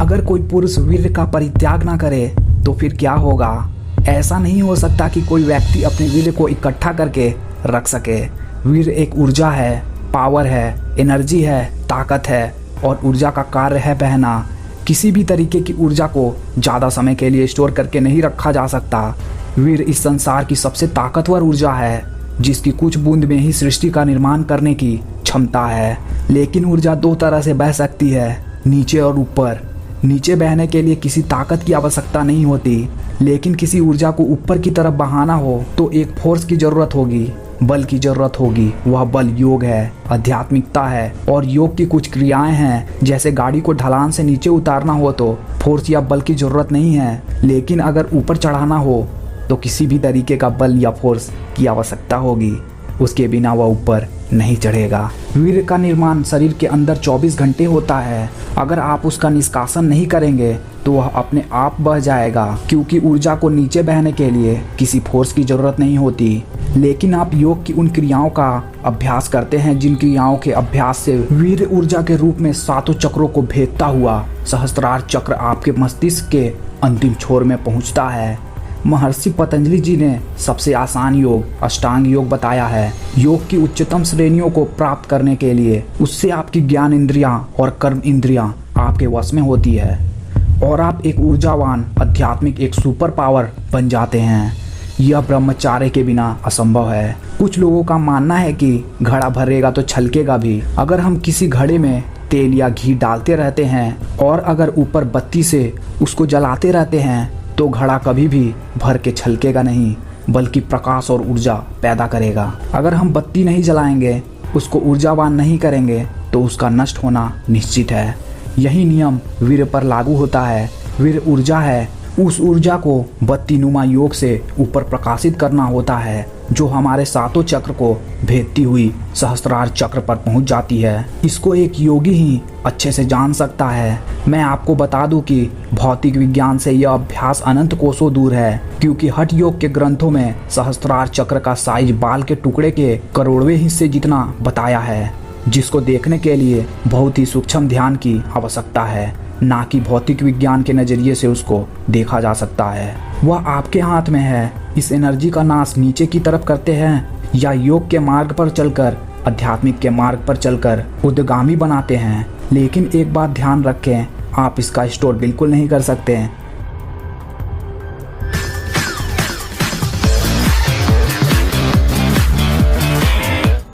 अगर कोई पुरुष वीर्य का परित्याग ना करे तो फिर क्या होगा? ऐसा नहीं हो सकता कि कोई व्यक्ति अपने वीर्य को इकट्ठा करके रख सके। वीर्य एक ऊर्जा है, पावर है, एनर्जी है, ताकत है और ऊर्जा का कार्य है बहना। किसी भी तरीके की ऊर्जा को ज़्यादा समय के लिए स्टोर करके नहीं रखा जा सकता। वीर्य इस संसार की सबसे ताकतवर ऊर्जा है, जिसकी कुछ बूंद में ही सृष्टि का निर्माण करने की क्षमता है। लेकिन ऊर्जा दो तरह से बह सकती है, नीचे और ऊपर। नीचे बहने के लिए किसी ताकत की आवश्यकता नहीं होती, लेकिन किसी ऊर्जा को ऊपर की तरफ बहाना हो तो एक फोर्स की जरूरत होगी, बल की जरूरत होगी। वह बल योग है, आध्यात्मिकता है और योग की कुछ क्रियाएं हैं। जैसे गाड़ी को ढलान से नीचे उतारना हो तो फोर्स या बल की जरूरत नहीं है, लेकिन अगर ऊपर चढ़ाना हो तो किसी भी तरीके का बल या फोर्स की आवश्यकता होगी। उसके बिना वह ऊपर नहीं चढ़ेगा। वीर्य का निर्माण शरीर के अंदर 24 घंटे होता है। अगर आप उसका निष्कासन नहीं करेंगे तो वह अपने आप बह जाएगा, क्योंकि ऊर्जा को नीचे बहने के लिए किसी फोर्स की जरूरत नहीं होती। लेकिन आप योग की उन क्रियाओं का अभ्यास करते हैं जिन क्रियाओं के अभ्यास से वीर्य ऊर्जा के रूप में सातों चक्रों को भेदता हुआ सहस्त्रार चक्र आपके मस्तिष्क के अंतिम छोर में पहुंचता है। महर्षि पतंजलि जी ने सबसे आसान योग अष्टांग योग बताया है। योग की उच्चतम श्रेणियों को प्राप्त करने के लिए उससे आपकी ज्ञान इंद्रियां और कर्म इंद्रियां आपके वश में होती है और आप एक ऊर्जावान आध्यात्मिक एक सुपर पावर बन जाते हैं। यह ब्रह्मचार्य के बिना असंभव है। कुछ लोगों का मानना है कि घड़ा भरेगा तो छलकेगा भी। अगर हम किसी घड़े में तेल या घी डालते रहते हैं और अगर ऊपर बत्ती से उसको जलाते रहते हैं तो घड़ा कभी भी भर के छलकेगा नहीं, बल्कि प्रकाश और ऊर्जा पैदा करेगा। अगर हम बत्ती नहीं जलाएंगे, उसको ऊर्जावान नहीं करेंगे तो उसका नष्ट होना निश्चित है। यही नियम वीर्य पर लागू होता है। वीर्य ऊर्जा है, उस ऊर्जा को बत्ती नुमा योग से ऊपर प्रकाशित करना होता है, जो हमारे सातों चक्र को भेदती हुई सहस्त्रार चक्र पर पहुंच जाती है। इसको एक योगी ही अच्छे से जान सकता है। मैं आपको बता दूं कि भौतिक विज्ञान से यह अभ्यास अनंत कोसों दूर है, क्योंकि हठ योग के ग्रंथों में सहस्त्रार चक्र का साइज बाल के टुकड़े के करोड़वें हिस्से जितना बताया है, जिसको देखने के लिए बहुत ही सूक्ष्म ध्यान की आवश्यकता है, ना कि भौतिक विज्ञान के नजरिए से उसको देखा जा सकता है। वह आपके हाथ में है। इस एनर्जी का नाश नीचे की तरफ करते हैं या योग के मार्ग पर चलकर, आध्यात्मिक के मार्ग पर चलकर उद्गामी बनाते हैं। लेकिन एक बात ध्यान रखें, आप इसका स्टोर बिल्कुल नहीं कर सकते हैं।